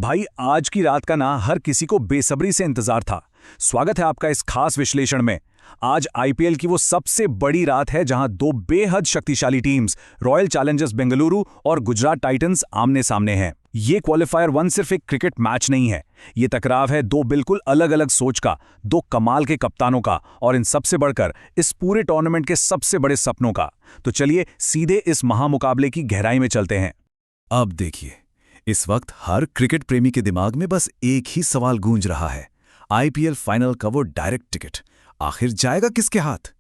भाई आज की रात का ना हर किसी को बेसब्री से इंतजार था। स्वागत है आपका इस खास विश्लेषण में। आज आईपीएल की वो सबसे बड़ी रात है जहां दो बेहद शक्तिशाली टीम्स रॉयल चैलेंजर्स बेंगलुरु और गुजरात टाइटंस आमने सामने हैं। ये क्वालिफायर वन सिर्फ एक क्रिकेट मैच नहीं है, ये टकराव है दो बिल्कुल अलग अलग सोच का, दो कमाल के कप्तानों का और इन सबसे बढ़कर इस पूरे टूर्नामेंट के सबसे बड़े सपनों का। तो चलिए सीधे इस महामुकाबले की गहराई में चलते हैं। अब देखिए, इस वक्त हर क्रिकेट प्रेमी के दिमाग में बस एक ही सवाल गूंज रहा है। आईपीएल फाइनल का वो डायरेक्ट टिकट आखिर जाएगा किसके हाथ?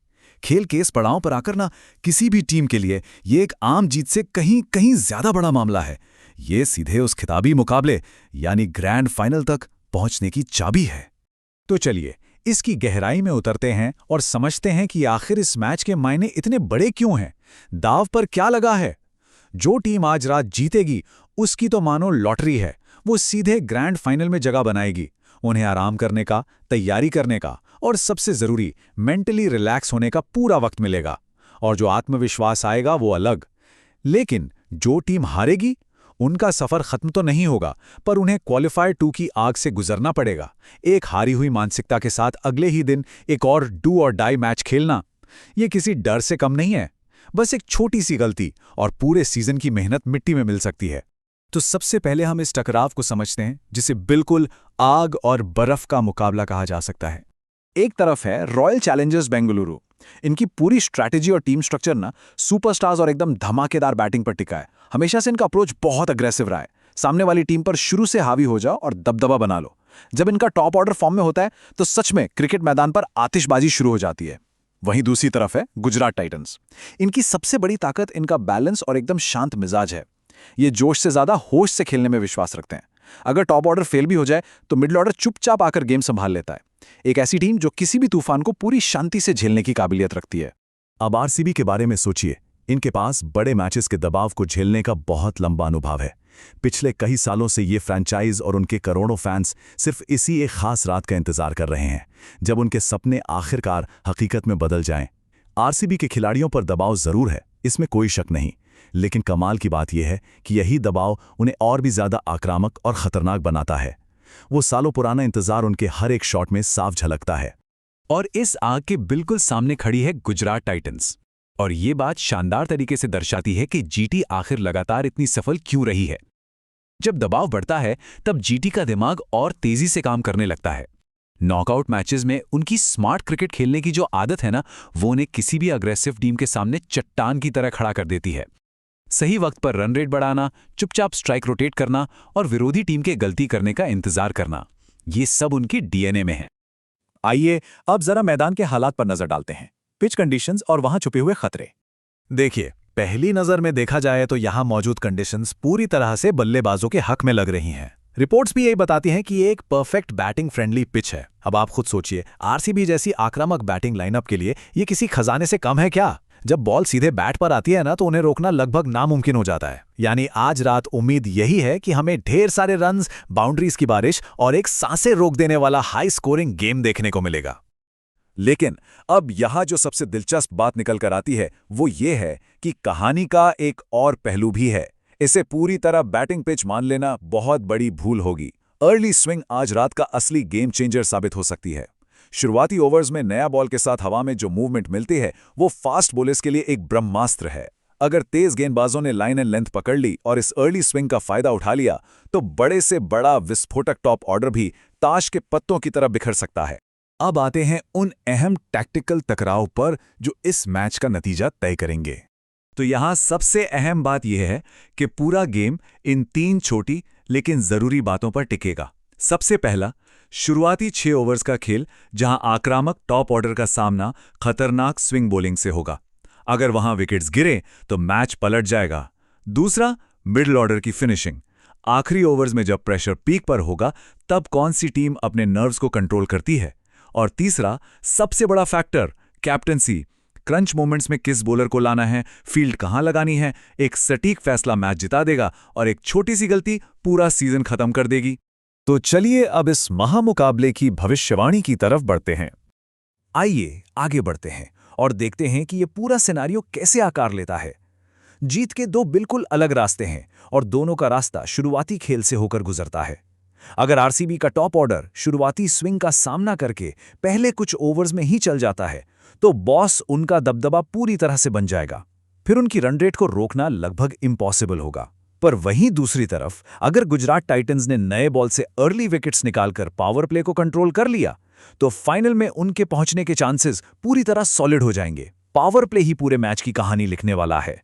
खेल के इस पड़ाव पर आकर ना किसी भी टीम के लिए ये एक आम जीत से कहीं कहीं ज्यादा बड़ा मामला है। ये सीधे उस खिताबी मुकाबले यानी ग्रैंड फाइनल तक पहुंचने की चाबी है। तो चलिए इसकी गहराई में उतरते हैं और समझते हैं कि आखिर इस मैच के मायने इतने बड़े क्यों हैं, दाव पर क्या लगा है। जो टीम आज रात जीतेगी उसकी तो मानो लॉटरी है, वो सीधे ग्रैंड फाइनल में जगह बनाएगी। उन्हें आराम करने का, तैयारी करने का और सबसे जरूरी मेंटली रिलैक्स होने का पूरा वक्त मिलेगा। और जो आत्मविश्वास आएगा वो अलग। लेकिन जो टीम हारेगी उनका सफर खत्म तो नहीं होगा, पर उन्हें क्वालिफायर 2 की आग से गुजरना पड़ेगा। एक हारी हुई मानसिकता के साथ अगले ही दिन एक और डू और डाई मैच खेलना, ये किसी डर से कम नहीं है। बस एक छोटी सी गलती और पूरे सीजन की मेहनत मिट्टी में मिल सकती है। तो सबसे पहले हम इस टकराव को समझते हैं, जिसे बिल्कुल आग और बर्फ का मुकाबला कहा जा सकता है। एक तरफ है रॉयल चैलेंजर्स बेंगलुरु। इनकी पूरी स्ट्रैटेजी और टीम स्ट्रक्चर ना सुपरस्टार्स और एकदम धमाकेदार बैटिंग पर टिका है। हमेशा से इनका अप्रोच बहुत अग्रेसिव रहा है। सामने वाली टीम पर शुरू से हावी हो जाओ और दबदबा बना लो। जब इनका टॉप ऑर्डर फॉर्म में होता है तो सच में क्रिकेट मैदान पर आतिशबाजी शुरू हो जाती है। वहीं दूसरी तरफ है गुजरात टाइटंस। इनकी सबसे बड़ी ताकत इनका बैलेंस और एकदम शांत मिजाज है। ये जोश से ज्यादा होश से खेलने में विश्वास रखते हैं। अगर टॉप ऑर्डर फेल भी हो जाए तो मिडिल ऑर्डर चुपचाप आकर गेम संभाल लेता है। एक ऐसी टीम जो किसी भी तूफान को पूरी शांति से झेलने की काबिलियत रखती है। अब आरसीबी के बारे में सोचिए। इनके पास बड़े मैचेस के दबाव को झेलने का बहुत लंबा अनुभव है। पिछले कई सालों से ये फ्रैंचाइज और उनके करोड़ों फैंस सिर्फ इसी एक खास रात का इंतजार कर रहे हैं, जब उनके सपने आखिरकार हकीकत में बदल जाएं। आरसीबी के खिलाड़ियों पर दबाव जरूर है, इसमें कोई शक नहीं, लेकिन कमाल की बात यह है कि यही दबाव उन्हें और भी ज्यादा आक्रामक और खतरनाक बनाता है। वो सालों पुराना इंतजार उनके हर एक शॉट में साफ झलकता है। और इस आग के बिल्कुल सामने खड़ी है गुजरात टाइटंस। और ये बात शानदार तरीके से दर्शाती है कि जीटी आखिर लगातार इतनी सफल क्यों रही है। जब दबाव बढ़ता है तब जीटी का दिमाग और तेजी से काम करने लगता है। नॉकआउट मैचेस में उनकी स्मार्ट क्रिकेट खेलने की जो आदत है ना, वो उन्हें किसी भी अग्रेसिव टीम के सामने चट्टान की तरह खड़ा कर देती है। सही वक्त पर रन रेट बढ़ाना, चुपचाप स्ट्राइक रोटेट करना और विरोधी टीम के गलती करने का इंतजार करना, ये सब उनकी डीएनए में है। आइए अब जरा मैदान के हालात पर नजर डालते हैं, पिच कंडीशंस और वहां छुपे हुए खतरे। देखिए, पहली नजर में देखा जाए तो यहां मौजूद कंडीशंस पूरी तरह से बल्लेबाजों के हक में लग रही हैं। रिपोर्ट्स भी यही बताती हैं कि ये एक परफेक्ट बैटिंग फ्रेंडली पिच है। अब आप खुद सोचिए, आरसीबी जैसी आक्रामक बैटिंग लाइनअप के लिए ये किसी खजाने से कम है क्या? जब बॉल सीधे बैट पर आती है ना, तो उन्हें रोकना लगभग नामुमकिन हो जाता है। यानी आज रात उम्मीद यही है कि हमें ढेर सारे रन्स, बाउंड्रीज की बारिश और एक सांसें रोक देने वाला हाई स्कोरिंग गेम देखने को मिलेगा। लेकिन अब यहां जो सबसे दिलचस्प बात निकल कर आती है वो ये है कि कहानी का एक और पहलू भी है। इसे पूरी तरह बैटिंग पिच मान लेना बहुत बड़ी भूल होगी। अर्ली स्विंग आज रात का असली गेम चेंजर साबित हो सकती है। शुरुआती ओवर्स में नया बॉल के साथ हवा में जो मूवमेंट मिलती है वो फास्ट बॉलर्स के लिए एक ब्रह्मास्त्र है। अगर तेज गेंदबाजों ने लाइन एंड लेंथ पकड़ ली और इस अर्ली स्विंग का फायदा उठा लिया तो बड़े से बड़ा विस्फोटक टॉप ऑर्डर भी ताश के पत्तों की तरह बिखर सकता है। अब आते हैं उन अहम टैक्टिकल टकराव पर जो इस मैच का नतीजा तय करेंगे। तो यहां सबसे अहम बात यह है कि पूरा गेम इन 3 छोटी लेकिन जरूरी बातों पर टिकेगा। सबसे पहला, शुरुआती 6 ओवर्स का खेल, जहां आक्रामक टॉप ऑर्डर का सामना खतरनाक स्विंग बॉलिंग से होगा। अगर वहां विकेट्स गिरे तो मैच पलट जाएगा। दूसरा, मिडिल ऑर्डर की फिनिशिंग। आखिरी ओवर्स में जब प्रेशर पीक पर होगा तब कौन सी टीम अपने नर्व्स को कंट्रोल करती है। और तीसरा, सबसे बड़ा फैक्टर, कैप्टनसी। क्रंच मोमेंट्स में किस बॉलर को लाना है, फील्ड कहां लगानी है, एक सटीक फैसला मैच जिता देगा और एक छोटी सी गलती पूरा सीजन खत्म कर देगी। तो चलिए अब इस महामुकाबले की भविष्यवाणी की तरफ बढ़ते हैं। आइए आगे बढ़ते हैं और देखते हैं कि ये पूरा सिनेरियो कैसे आकार लेता है। जीत के दो बिल्कुल अलग रास्ते हैं और दोनों का रास्ता शुरुआती खेल से होकर गुजरता है। अगर आरसीबी का टॉप ऑर्डर शुरुआती स्विंग का सामना करके पहले कुछ ओवर्स में ही चल जाता है, तो बॉस उनका दबदबा पूरी तरह से बन जाएगा। फिर उनकी रन रेट को रोकना लगभग इम्पॉसिबल होगा। पर वहीं दूसरी तरफ अगर गुजरात टाइटंस ने नए बॉल से अर्ली विकेट्स निकालकर पावर प्ले को कंट्रोल कर लिया, तो फाइनल में उनके पहुंचने के चांसेस पूरी तरह सॉलिड हो जाएंगे। पावर प्ले ही पूरे मैच की कहानी लिखने वाला है।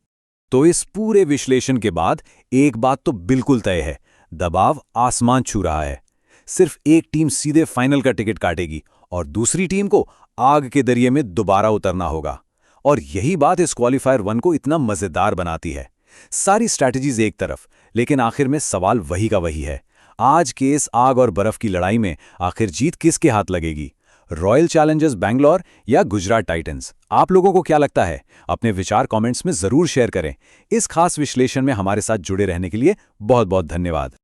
तो इस पूरे विश्लेषण के बाद एक बात तो बिल्कुल तय है, दबाव आसमान छू रहा है। सिर्फ एक टीम सीधे फाइनल का टिकट काटेगी और दूसरी टीम को आग के दरिये में दोबारा उतरना होगा। और यही बात इस क्वालिफायर 1 को इतना मजेदार बनाती है। सारी स्ट्रैटेजीज एक तरफ, लेकिन आखिर में सवाल वही का वही है। आज के इस आग और बर्फ की लड़ाई में आखिर जीत किसके हाथ लगेगी? रॉयल चैलेंजर्स बैंगलोर या गुजरात टाइटंस? आप लोगों को क्या लगता है? अपने विचार कमेंट्स में जरूर शेयर करें। इस खास विश्लेषण में हमारे साथ जुड़े रहने के लिए बहुत बहुत धन्यवाद।